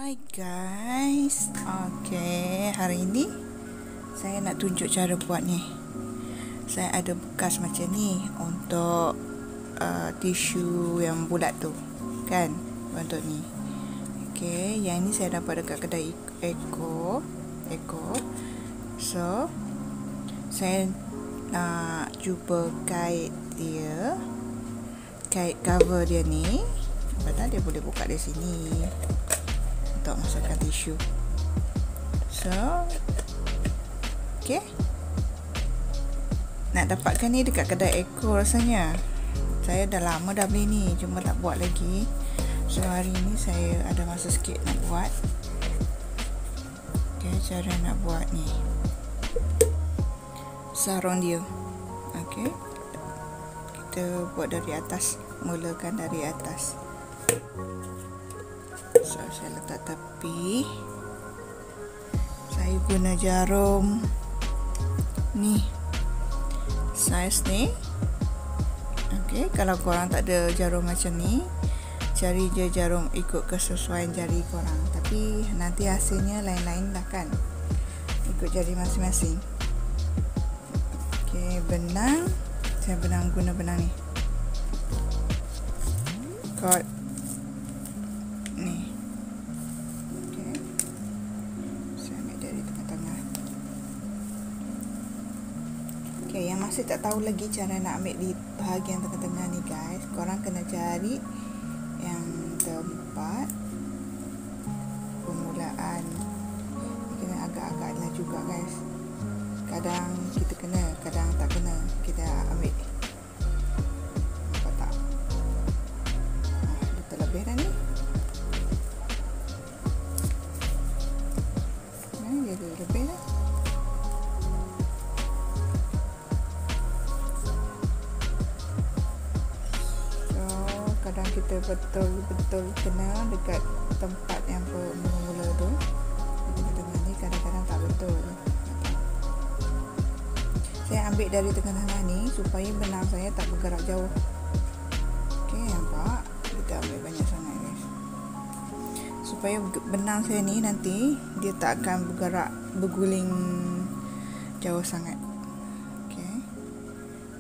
Hai guys, hari ini saya nak tunjuk cara buat ni. Saya ada bekas macam ni untuk tisu yang bulat tu, kan, untuk ni. Yang ni saya dapat dekat kedai Eko. So, saya nak cuba kait dia, kait cover dia ni. Padahal dia boleh buka dari sini untuk masukkan tisu. So, nak dapatkan ni dekat kedai Eko rasanya. Saya dah lama dah beli ni, cuma tak buat lagi. So, hari ni saya ada masa sikit nak buat. Cara nak buat ni, sarung dia. Kita buat dari atas, mulakan dari atas. So, saya letak tepi. Saya guna jarum ni, saiz ni. Kalau korang tak ada jarum macam ni, cari je jarum ikut kesesuaian jari korang. Tapi nanti hasilnya lain-lain lah, kan, ikut jari masing-masing. Benang. Saya guna benang ni, cord ni. Saya ambil dari tengah-tengah. Yang masih tak tahu lagi cara nak ambil di bahagian tengah-tengah ni, guys, korang kena cari yang tempat permulaan. Kena agak-agak lah juga, guys. Kadang kita kena, kadang tak kena. Kita ambil, nampak tak? Dia terlebih dah ni. Dia terlebih dah. So, kadang kita betul-betul kena dekat tempat yang bermula tu. Tengah-tengah ni kadang-kadang tak betul. Saya ambil dari tengah-tengah ni supaya benang saya tak bergerak jauh. Nampak? Kita ambil banyak sangat, guys, supaya benang saya ni nanti dia tak akan bergerak, berguling jauh sangat.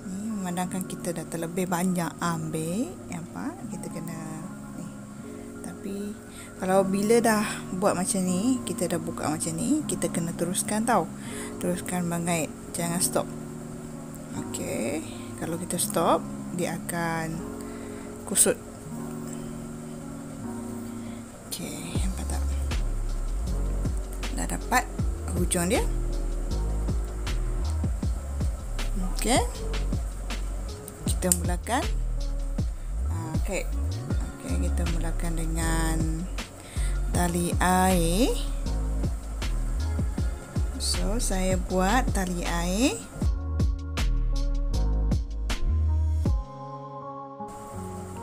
Ni memandangkan kita dah terlebih banyak ambil, nampak? Kita kena ni. Tapi kalau bila dah buat macam ni, kita dah buka macam ni, kita kena teruskan tau. Teruskan mengait, jangan stop. Kalau kita stop, dia akan kusut. Nampak tak? Dah dapat hujung dia. Kita mulakan kait. Kita mulakan dengan tali air. So, saya buat tali air.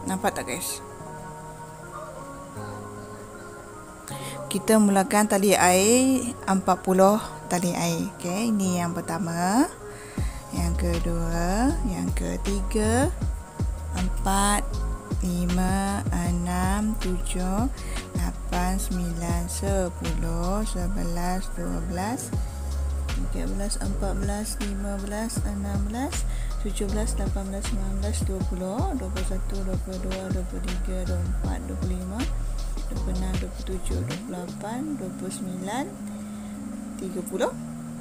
Nampak tak, guys? Kita mulakan tali air 40 tali air. Ini yang pertama, yang kedua, yang ketiga, 4, 5, 6, 7, 8, 9, 10, 11, 12, 13, 14, 15, 16, 17, 18, 19, 20, 21, 22, 23, 24, 25, 26, 27, 28, 29, 30,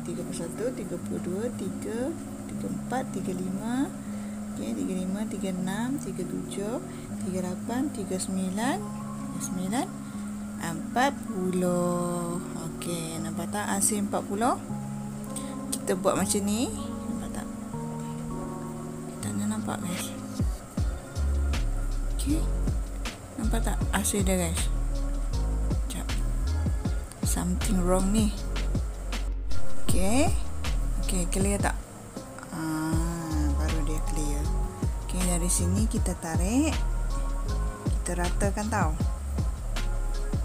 31, 32, 3, 34, 35, 35, 36, 37, 38, 39, 40. Nampak tak hasil 40? Kita buat macam ni. Nampak tak? Tak nampak, guys? Nampak tak hasil dia, guys? Sekejap, something wrong ni. Clear tak? Baru dia clear. Dari sini kita tarik, kita ratakan tau.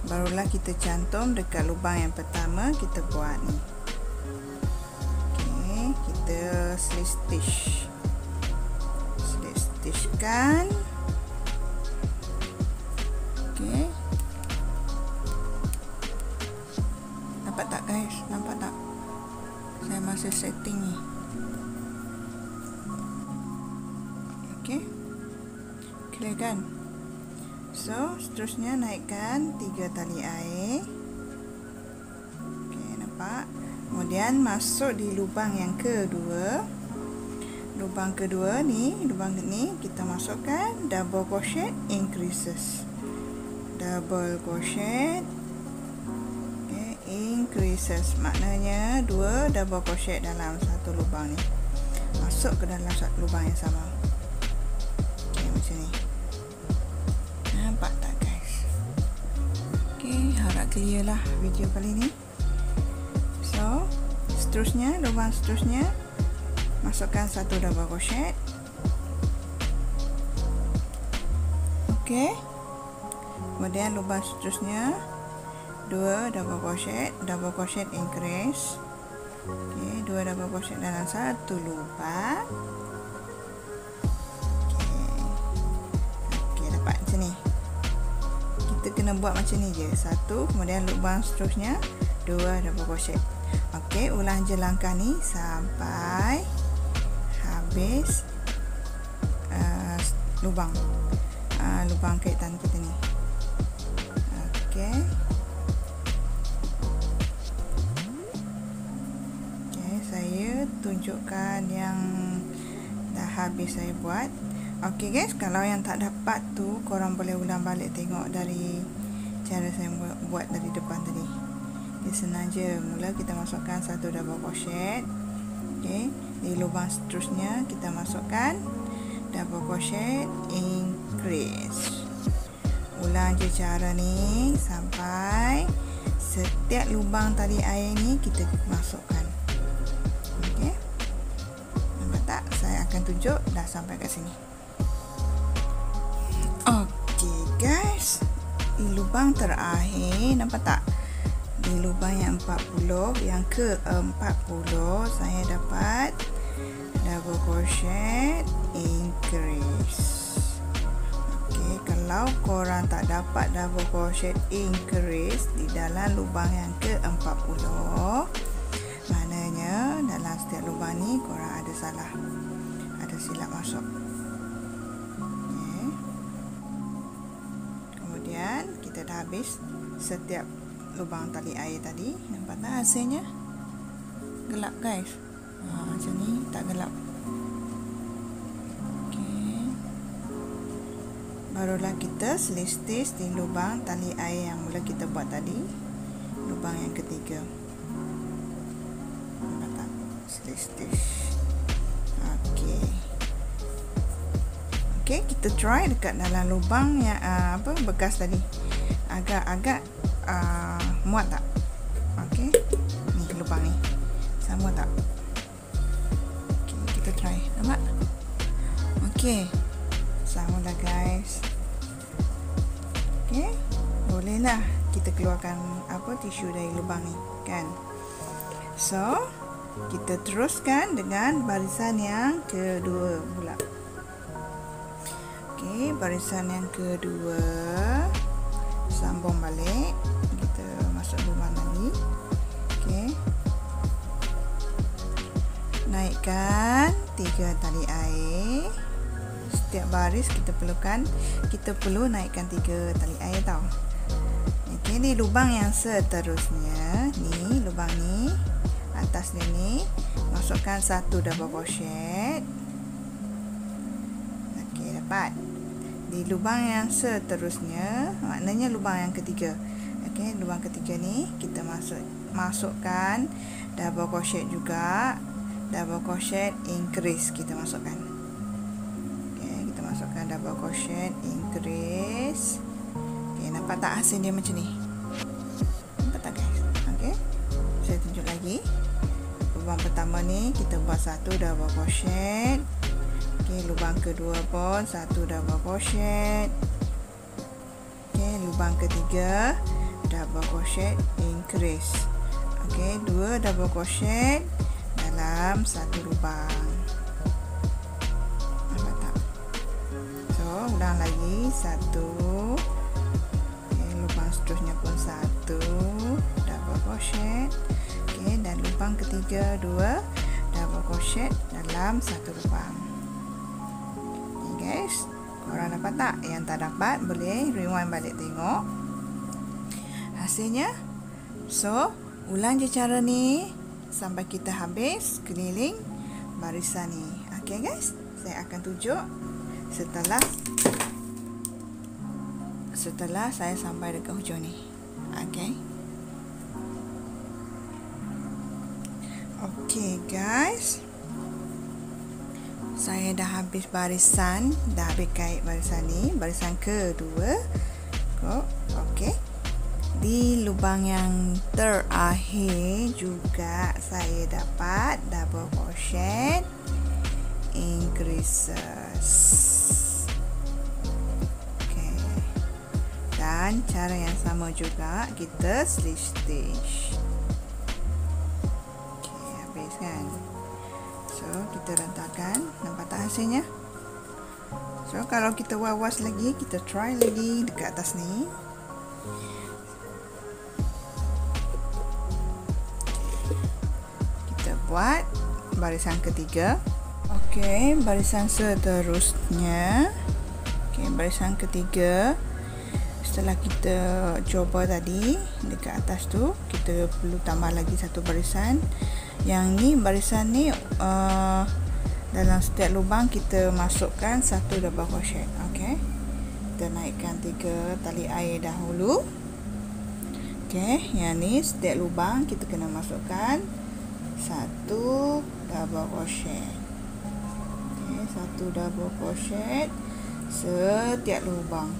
Barulah kita cantum dekat lubang yang pertama. Kita buat ni. Kita slip stitchkan. setting ni. Okey, clear kan? So seterusnya naikkan 3 tali air. Okey, nampak? Kemudian masuk di lubang yang kedua. Lubang kedua ni, lubang ni kita masukkan double crochet increases. Double crochet, okay, increases, maknanya 2 double crochet dalam satu lubang ni, masuk ke dalam satu lubang yang sama. Okay, macam ni. Nampak tak guys? Okay, harap clear lah video kali ni. So seterusnya, lubang seterusnya, masukkan 1 double crochet. Okey. Kemudian lubang seterusnya 2 double crochet increase. Okey, 2 double crochet dalam satu lubang. Okey, dapat macam ni. Kita kena buat macam ni je. 1, kemudian lubang seterusnya 2 double crochet. Okey, ulang je langkah ni sampai habis lubang kaitan kita ni. Okey. Okey, saya tunjukkan yang dah habis saya buat. Okey guys, kalau yang tak dapat tu korang boleh ulang balik tengok dari cara saya buat dari depan tadi. Dia senang je. Mula kita masukkan 1 double crochet. Okey, di lubang seterusnya kita masukkan double crochet increase. Ulang je cara ni sampai setiap lubang tali air ni kita masukkan. Okey, nampak tak? Saya akan tunjuk dah sampai kat sini. Okey guys, di lubang terakhir, nampak tak? Di lubang yang 40, yang ke-40 saya dapat double crochet increase. Okey, kalau korang tak dapat double crochet increase di dalam lubang yang ke-40, maknanya dalam setiap lubang ni korang ada salah, ada silap masuk. Okey. Kemudian kita dah habis setiap lubang tali air tadi. Nampak tak hasilnya? Gelap guys. Macam ni tak gelap. Okey. Barulah kita selistis di lubang tali air yang mula kita buat tadi. Lubang yang ketiga. Nampak tak? Selistis. Okey. Okey, kita try dekat dalam lubang yang bekas tadi. Agak-agak muat tak? Okey, ni lubang ni sama tak? Okey, kita try. Nampak? Okey, sama lah guys. Okey, bolehlah kita keluarkan tisu dari lubang ni kan. So kita teruskan dengan barisan yang kedua pula. Okey, barisan yang kedua, sambung balik, kita masuk lubang tadi. Okey, naikkan 3 tali air. Setiap baris kita perlu naikkan 3 tali air tau. Okey, di lubang yang seterusnya ni, lubang ni atas dia ni, masukkan 1 double crochet. Okey, dapat. Di lubang yang seterusnya, maknanya lubang yang ketiga. Okey, lubang ketiga ni kita masukkan double crochet juga. Double crochet increase kita masukkan. Okey, kita masukkan double crochet increase. Okey, nampak tak hasil dia macam ni? Nampak tak guys? Okey, saya tunjuk lagi. Lubang pertama ni kita buat 1 double crochet. Okey, lubang kedua pun 1 double crochet. Okey, lubang ketiga double crochet increase. Okey, 2 double crochet dalam satu lubang. Nampak tak? So, ulang lagi 1. Okey, lubang seterusnya pun 1 double crochet. Okey, dan lubang ketiga 2 double crochet dalam satu lubang. Ni guys, korang dapat tak? Yang tak dapat boleh rewind balik tengok hasilnya. So ulang je cara ni sampai kita habis keliling barisan ni. Okay guys, saya akan tunjuk setelah saya sampai dekat hujung ni. Okay guys, saya dah habis barisan, dah habis kait barisan ni, barisan kedua. Okay, di lubang yang terakhir juga saya dapat double crochet increases. Okay, dan cara yang sama juga kita slip stitch. Okay, habis kan? So kita rentakkan, nampak tak hasilnya? So kalau kita was lagi, kita try lagi dekat atas ni. Kita buat barisan ketiga. Okey, barisan seterusnya. Okey, barisan ketiga. Setelah kita cuba tadi dekat atas tu, kita perlu tambah lagi satu barisan. Yang ni barisan ni dalam setiap lubang kita masukkan satu double crochet. Okey. Kita naikkan 3 tali air dahulu. Okey, yang ni setiap lubang kita kena masukkan satu double crochet. Okey, satu double crochet setiap lubang.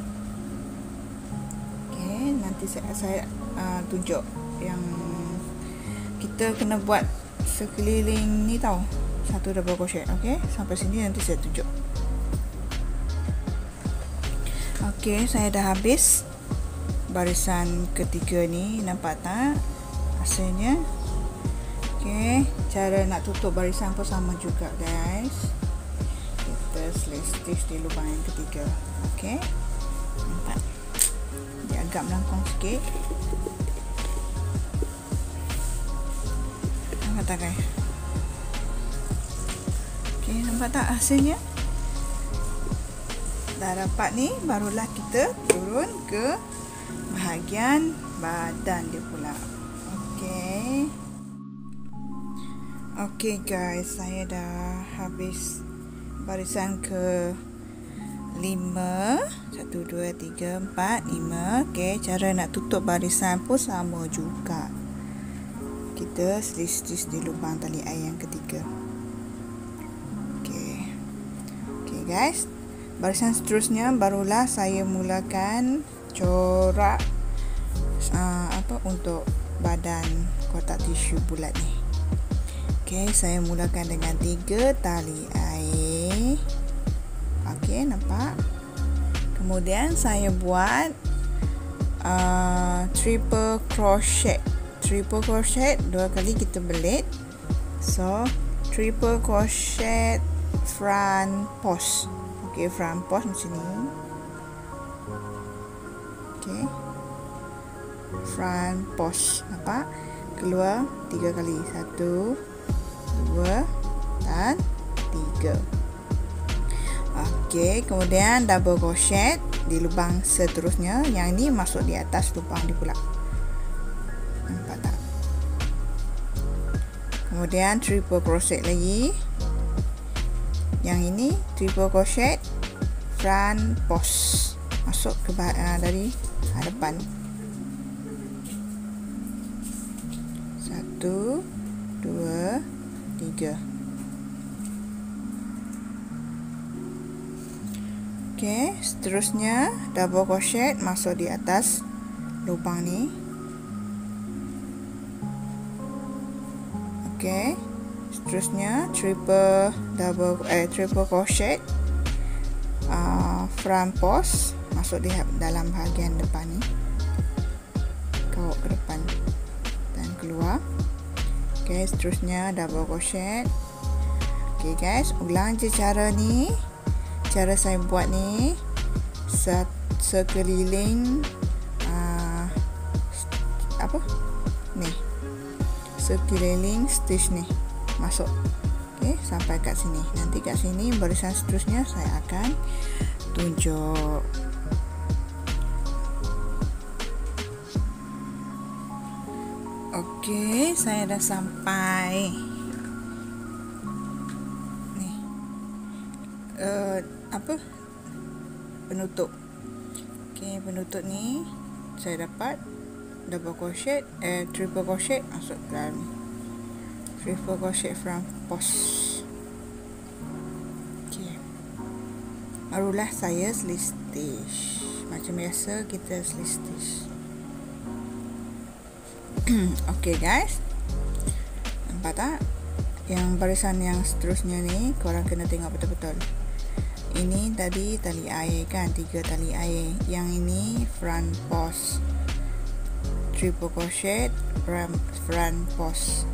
Okey, nanti saya tunjuk yang kita kena buat sekeliling ni tau. Satu double crochet. Okey, sampai sini nanti saya tunjuk. Okey, saya dah habis barisan ketiga ni, nampak tak hasilnya? Okey, cara nak tutup barisan pun sama juga guys. Kita slip stitch di lubang yang ketiga. Okey, nampak? Dia agak melengkung sikit. Nampak tak guys? Okey, nampak tak hasilnya? Dah dapat ni, barulah kita turun ke bahagian badan dia pula. Okey. Okey guys, saya dah habis barisan ke 5. 1, 2, 3, 4, 5. Okey, cara nak tutup barisan pun sama juga. Kita slip stitch di lubang tali air yang ketiga. Okey. Okey guys, barisan seterusnya barulah saya mulakan corak untuk badan kotak tisu bulat ni. Okey, saya mulakan dengan 3 tali air. Okey, nampak? Kemudian saya buat triple crochet. Triple crochet 2 kali kita belit. So, triple crochet front post. Okey, front post macam ni. Okey. Front post. Nampak? Keluar 3 kali. 1, 2 dan 3. Okey, kemudian double crochet di lubang seterusnya. Yang ni masuk di atas lubang dia pula. Nampak tak? Kemudian triple crochet lagi. Yang ini triple crochet front post, masuk ke dari depan. 1, 2, 3. Okey, seterusnya double crochet masuk di atas lubang ni. Okey, seterusnya triple crochet front post masuk di dalam bahagian depan ni, kawat ke depan dan keluar. Okey, seterusnya double crochet. Okey guys, ulang je cara ni. Cara saya buat ni sekeliling sekeliling stitch ni masuk. Okey, sampai kat sini. Nanti kat sini barisan seterusnya saya akan tunjuk. Okey, saya dah sampai. Ni. Penutup. Okey, penutup ni saya dapat double crochet, triple crochet masuk dalam ni. Triple crochet front post. Okey. Barulah saya slip stitch. Macam biasa kita slip stitch. Okey guys, nampak tak? Yang barisan yang seterusnya ni korang kena tengok betul-betul. Ini tadi tali air kan, 3 tali air. Yang ini front post, triple crochet front post.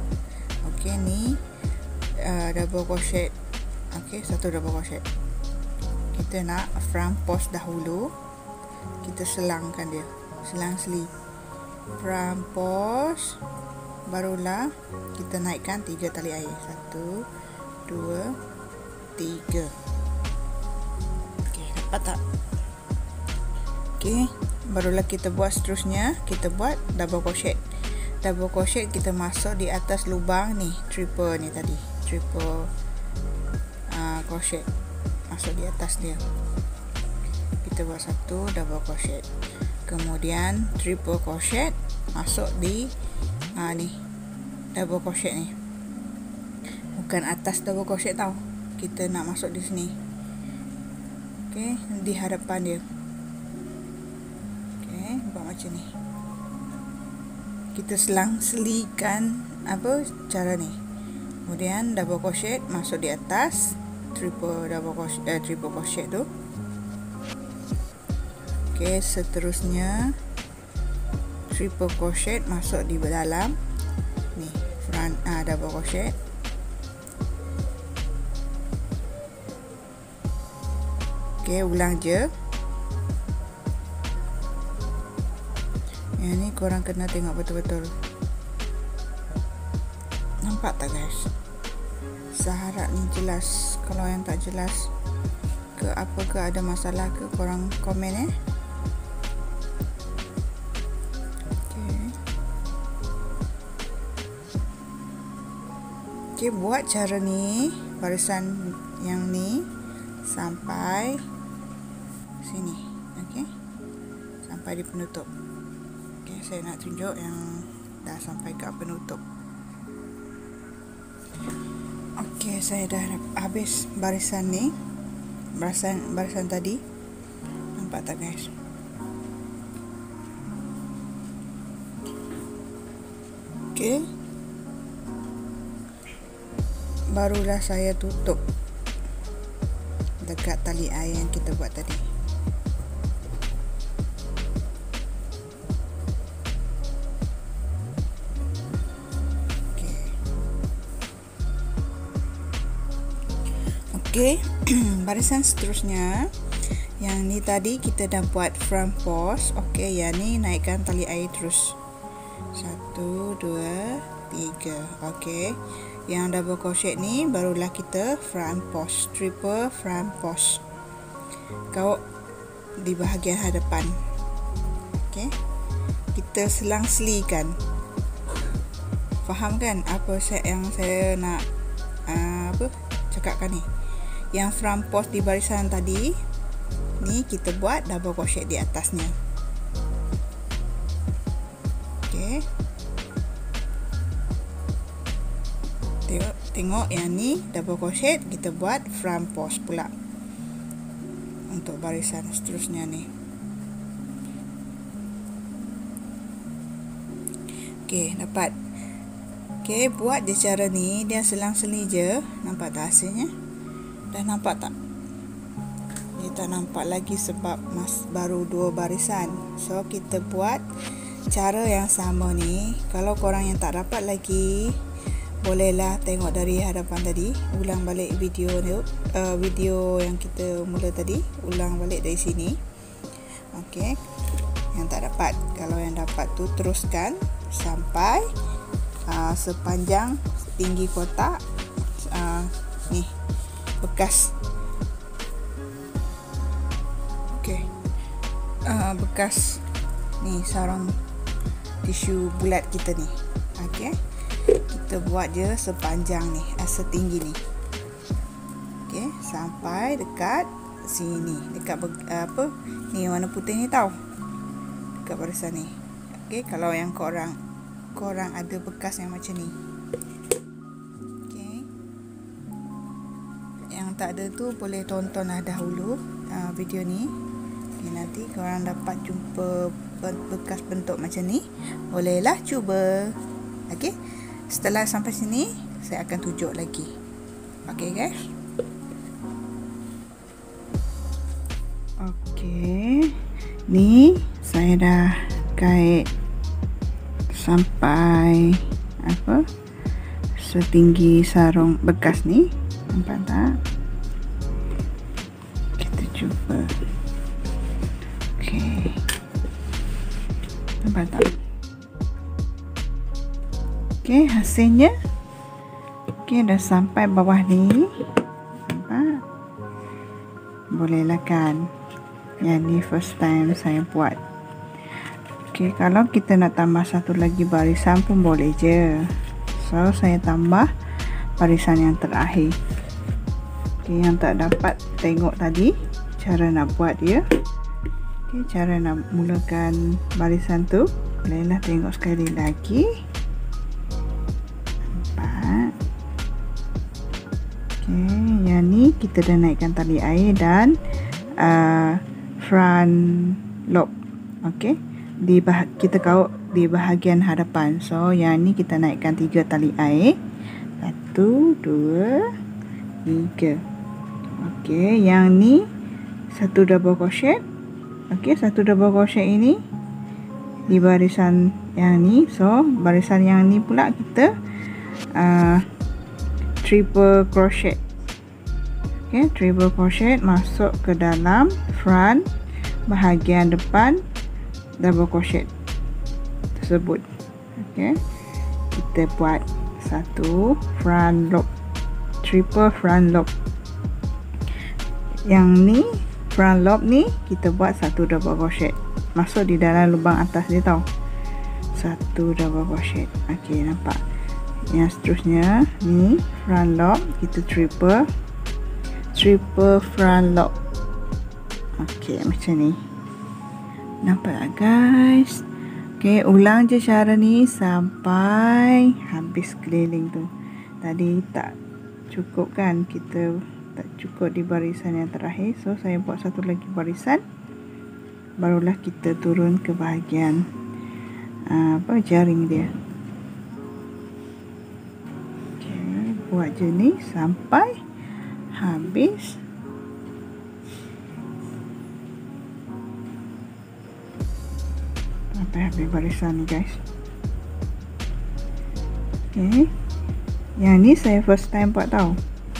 Okey, ni double crochet. Okey, satu double crochet. Kita nak front post dahulu, kita selangkan dia, selang-seli front post, barulah kita naikkan 3 tali air. 1 2 3. Okey, dapat tak? Okey, barulah kita buat seterusnya, kita buat double crochet. Double crochet kita masuk di atas lubang ni, triple ni tadi, triple crochet masuk di atas dia. Kita buat satu double crochet, kemudian triple crochet masuk di ni double crochet ni, bukan atas double crochet tau, kita nak masuk di sini. Okey, di hadapan dia. Okey, buat macam ni. Kita selang-selikan cara ni. Kemudian double crochet masuk di atas triple crochet tu. Okey, seterusnya triple crochet masuk di dalam ni front double crochet. Okey, ulang je. Yang ni korang kena tengok betul-betul. Nampak tak guys? Saya harap ni jelas. Kalau yang tak jelas ke apa ke, ada masalah ke, korang komen Okey, buat cara ni, barisan yang ni sampai sini. Okey, sampai di penutup. Okey, saya nak tunjuk yang dah sampai ke penutup. Okey, saya dah habis barisan ni, barisan tadi. Nampak tak guys? Okey, barulah saya tutup dekat tali air yang kita buat tadi. Okey, barisan seterusnya yang ni tadi kita dah buat front post. Okey, yang ni naikkan tali air terus. 1 2 3. Okey, yang double crochet ni barulah kita front post, triple front post. Kau di bahagian hadapan. Okey, kita selang-selikan. Faham kan apa yang saya nak cakapkan ni? Yang front post di barisan tadi ni kita buat double crochet di atasnya. Okey, tengok yang ni double crochet, kita buat front post pula untuk barisan seterusnya ni. Okey, dapat. Okey, buat je cara ni, dia selang-seli je. Nampak tak hasilnya? Dah nampak tak? Dia tak nampak lagi sebab baru 2 barisan. So kita buat cara yang sama ni. Kalau korang yang tak dapat lagi, bolehlah tengok dari hadapan tadi, ulang balik video ni, video yang kita mula tadi, ulang balik dari sini. Okey, yang tak dapat, kalau yang dapat tu teruskan sampai sepanjang tinggi kotak ni bekas. Okey. Bekas ni sarung tisu bulat kita ni. Okey. Kita buat je sepanjang ni, setinggi ni. Okey, sampai dekat sini, dekat ni warna putih ni tahu. Dekat barisan ni. Okey, kalau yang korang ada bekas yang macam ni. Okey. Yang tak ada tu boleh tontonlah dahulu video ni. Nanti korang dapat jumpa bekas bentuk macam ni, bolehlah cuba. Okey, setelah sampai sini saya akan tunjuk lagi. Okey guys. Okey, ni saya dah kait sampai setinggi sarung bekas ni. Nampak tak? Kita cuba. Okey. Nampak tak? Okey, hasilnya. Okey, dah sampai bawah ni. Nampak? Bolehlah kan? Yang ni first time saya buat. Okey, kalau kita nak tambah satu lagi barisan pun boleh je. So, saya tambah barisan yang terakhir. Okey, yang tak dapat tengok tadi cara nak buat dia. Okay, cara nak mulakan barisan tu, bolehlah tengok sekali lagi. Nampak? Okay, yang ni kita dah naikkan tali air dan front loop. Okay, kita kaut di bahagian hadapan. So, yang ni kita naikkan 3 tali air. 1, 2, 3. Okay, yang ni 1 double crochet. Okey, 1 double crochet ini di barisan yang ni. So, barisan yang ni pula kita triple crochet. Okey, triple crochet masuk ke dalam front bahagian depan double crochet tersebut. Okey, kita buat satu front loop, triple front loop. Yang ni front loop ni kita buat 1 double crochet masuk di dalam lubang atas dia tau. 1 double crochet. Okey, nampak? Yang seterusnya ni front loop, kita triple front loop. Okey, macam ni. Nampak tak guys? Okey, ulang je cara ni sampai habis keliling tu. Tadi tak cukup kan, kita tak cukup di barisan yang terakhir. So, saya buat satu lagi barisan, barulah kita turun ke bahagian jaring dia. Okay, buat je ni sampai habis. Sampai habis barisan ni guys. Okay, yang ni saya first time buat tau.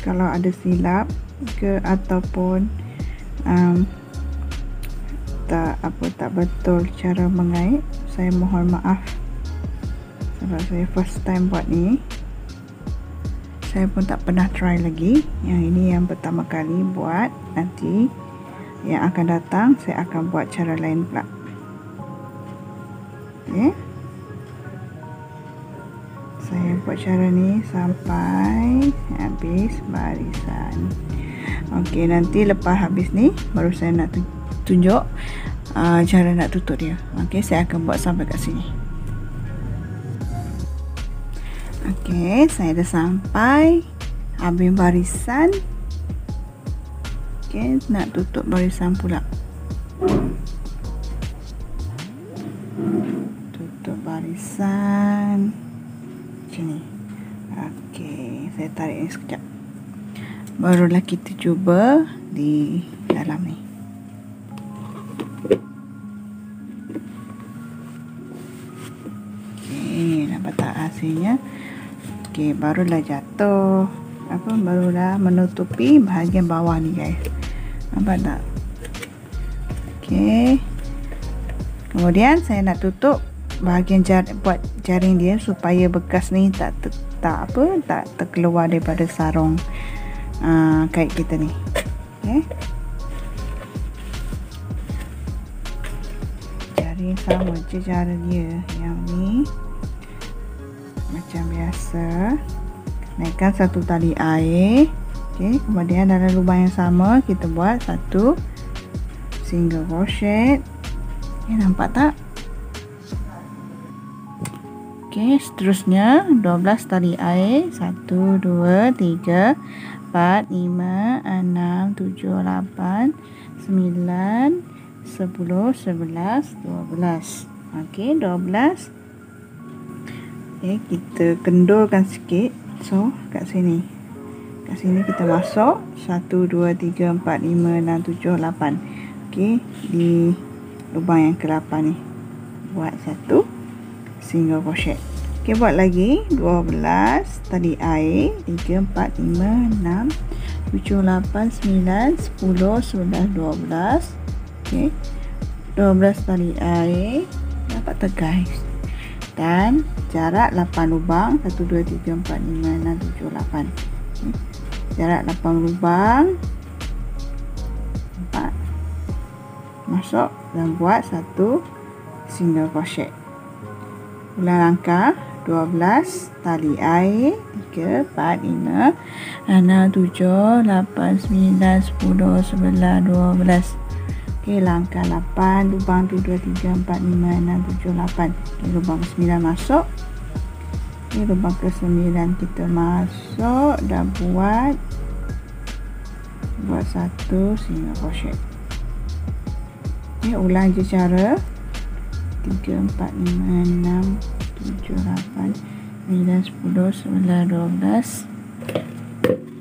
Kalau ada silap ke ataupun tak betul cara mengait, saya mohon maaf. Sebab saya first time buat ni. Saya pun tak pernah try lagi. Yang ini yang pertama kali buat. Nanti yang akan datang saya akan buat cara lain pula. Okay, saya buat cara ni sampai habis barisan. Okey, nanti lepas habis ni baru saya nak tunjuk cara nak tutup dia. Okey, saya akan buat sampai kat sini. Okey, saya dah sampai habis barisan. Okey, nak tutup barisan pula. Tutup barisan macam ni. Okey, saya tarik ni sekejap. Barulah kita cuba di dalam ni. Okey, nampak tak hasilnya? Okey, barulah jatuh. Barulah menutupi bahagian bawah ni guys. Nampak tak? Okey. Kemudian saya nak tutup bahagian buat jaring dia supaya bekas ni tak tak terkeluar daripada sarung kait kita ni. Okey. Cari sama je cara dia. Yang ni macam biasa, naikkan satu tali air. Okey, kemudian dalam lubang yang sama kita buat satu single crochet. Nampak tak? Okey, seterusnya 12 tali air. 1 2 3 4 5 6 7 8 9 10 11 12. Okey, 12. Okey, kita kendurkan sikit. So, kat sini. Kat sini kita masuk 1 2 3 4 5 6 7 8. Okey, di lubang yang ke-8 ni buat satu single crochet. Okey, buat lagi 12 tali air. 3 4 5 6 7 8 9 10 11 12. Okey, 12 tali air. Dapat tak guys? Dan jarak 8 lubang. 1 2 3 4 5 6 7 8. Okay. Jarak 8 lubang. 4 masuk dan buat satu single crochet. Ulang langkah 12 tali air. 3 4 5 6 7 8 9 10 11 12. Okey, langkah 8 lubang 2 3 4 5 6 7 8. Okey, lubang ke-9 masuk. Okey, lubang ke-9 kita masuk dan buat satu single crochet. Okey, ulang je cara 3 4 5 6 7 8 9 10 11 12.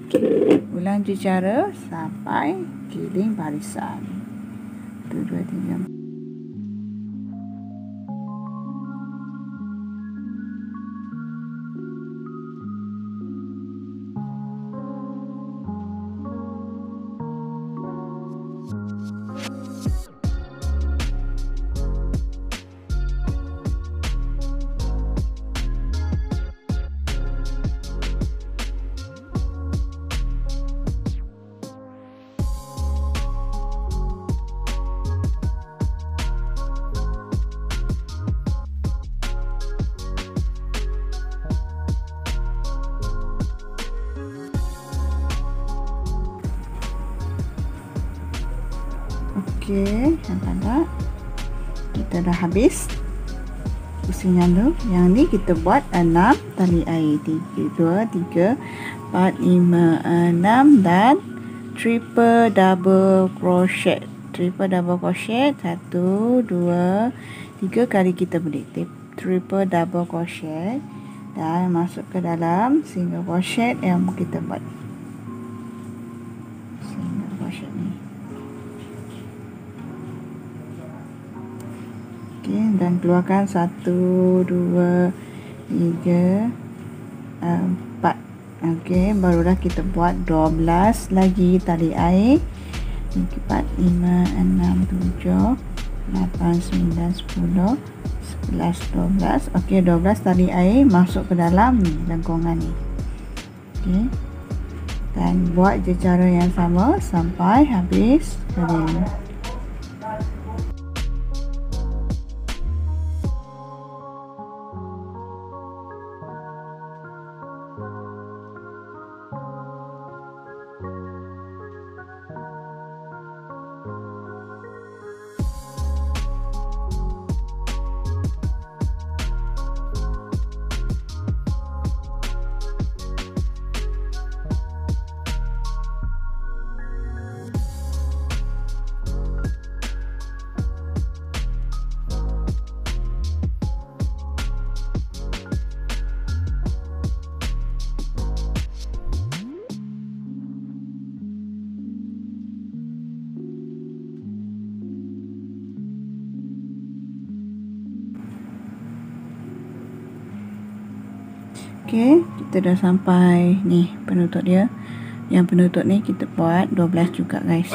Okey, ulang je cara sampai keliling barisan. 1 2 3. Okey, nampak tak? Kita dah habis pusingnya tu. Yang ni kita buat 6 tali air. 3 2 3 4 5 6 dan triple double crochet. Triple double crochet 1 2 3 kali kita belit. Triple double crochet dan masuk ke dalam single crochet yang kita buat. Single crochet ni. Okey, dan keluarkan 1 2 3 4. Okey, barulah kita buat 12 lagi tali air. 4 5 6 7 8 9 10 11 12. Okey, 12 tali air masuk ke dalam ni lengkungan ni. Okey, dan buat je cara yang sama sampai habis keliling. Okey, kita dah sampai ni penutup dia. Yang penutup ni kita buat 12 juga guys.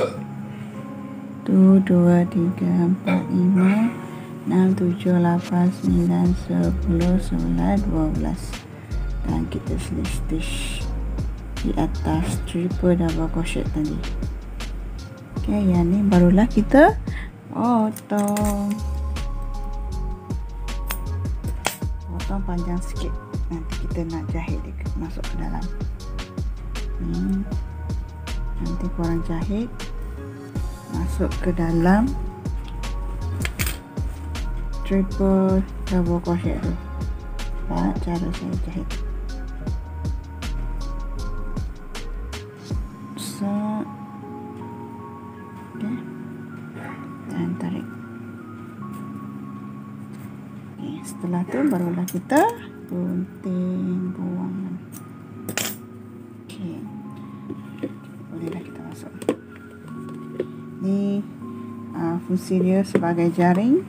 1 2 3 4 5 6 7 8 9 10 11 12. dan kita slip stitch di atas triple double crochet tadi. Okey, yang ni barulah kita potong panjang sikit. Nanti kita nak jahit dia masuk ke dalam ni. Nanti korang jahit masuk ke dalam triple double crochet tu. Cara saya jahit. Okay. Dan tarik. Okay. Setelah tu barulah kita gunting buang. Okay. Bolehlah kita masuk. Ni fungsi dia sebagai jaring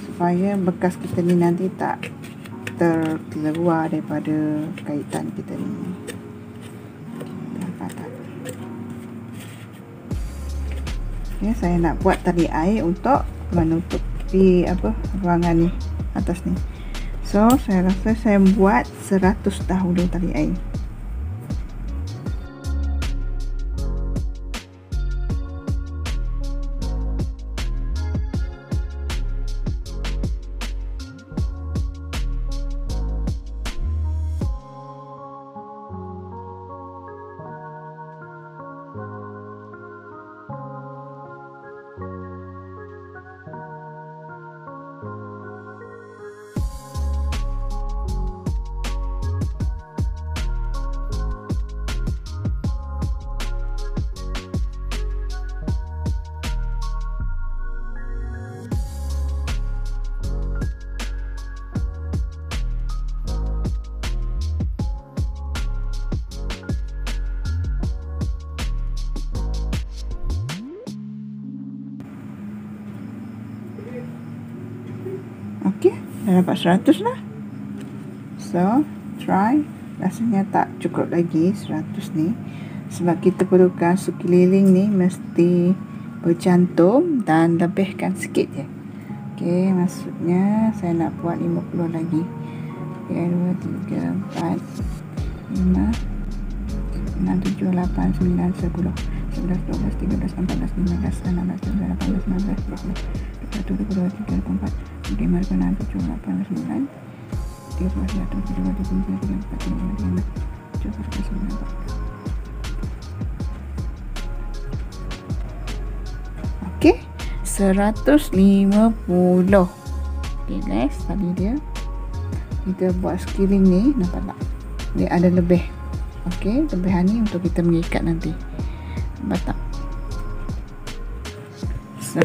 supaya bekas kita ni nanti tak terkeluar daripada kaitan kita ni. Okay, saya nak buat tali air untuk menutupi ruangan ni atas ni. So saya rasa saya buat 100 dahulu tali air. Okey, dah dapat 100 lah. So, try. Rasanya tak cukup lagi 100 ni. Sebab kita perlukan sekeliling ni mesti bercantum dan lebihkan sikit je. Okey, maksudnya saya nak buat 50 lagi. Okey, 2, 3, 4, 5, 6, 7, 8, 9, 10, 11, 12, 13, 14, 15, 16, 17, 18, 19, 20, 21, 22, 23, 24, 25, 26, 27, 28, 29, 30, 31, 32, 33, 34, 35, 36, 37, 38. Okey, 150. Okey guys, tadi dia kita buat sekeliling ni, nampak tak? Dia ada lebih. Okey, lebihan ni untuk kita mengikat nanti. Nampak tak? So,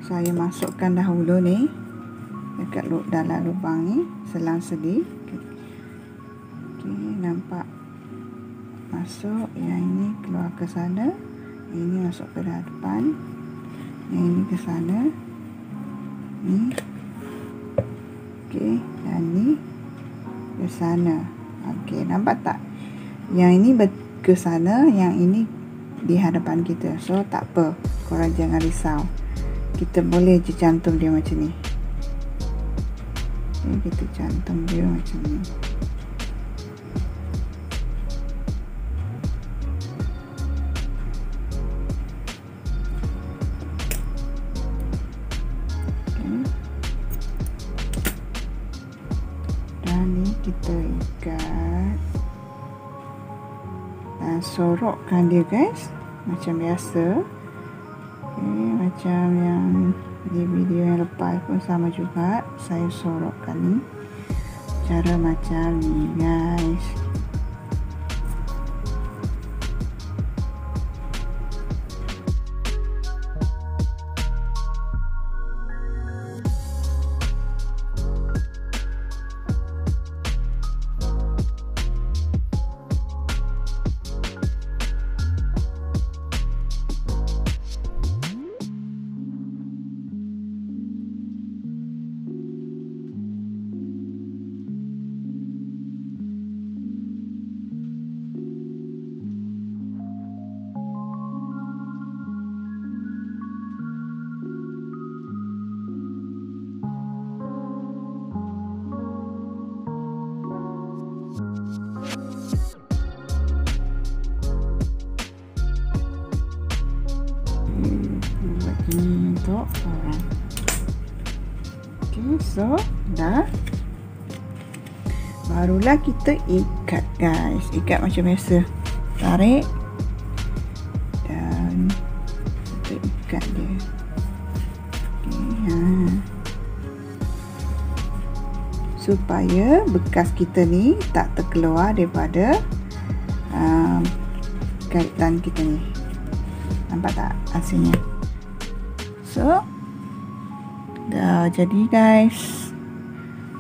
saya masukkan dahulu ni dekat dalam lubang ni, selang sedi. Okey, nampak masuk. Yang ini keluar ke sana, ini masuk ke depan, yang ini ke sana, ni. Okey, dan ni ke sana. Okey, nampak tak? Yang ini ke sana, yang ini di hadapan kita. So tak apa, korang jangan risau. Kita boleh je cantum dia macam ni. Okay, kita cantum dia macam ni. Okay. Dan ni kita ikat dan sorokkan dia guys, macam biasa. Okay, macam yang di video yang lepas pun sama juga, saya sorokkan ni cara macam ni guys. buat ini untuk orang. Okay, so dah. Barulah kita ikat guys. Ikat macam biasa. Tarik dan kita ikat dia. Okay, supaya bekas kita ni tak terkeluar daripada kaitan kita ni. Nampak tak hasilnya? So dah jadi guys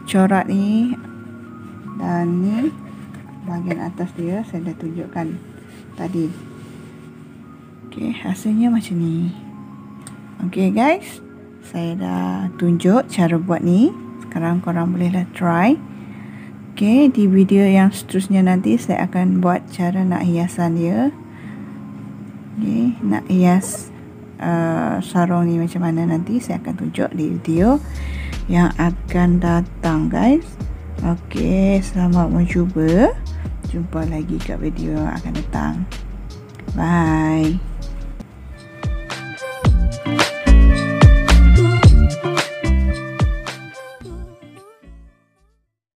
corak ni. Dan ni bahagian atas dia saya dah tunjukkan tadi. Okey, hasilnya macam ni. Okey guys, saya dah tunjuk cara buat ni. Sekarang korang bolehlah try. Okey, di video yang seterusnya nanti saya akan buat cara nak hiasan dia. Okey, nak hias sarung ni macam mana nanti saya akan tunjuk di video yang akan datang guys. Okey, selamat mencuba. Jumpa lagi kat video yang akan datang. Bye.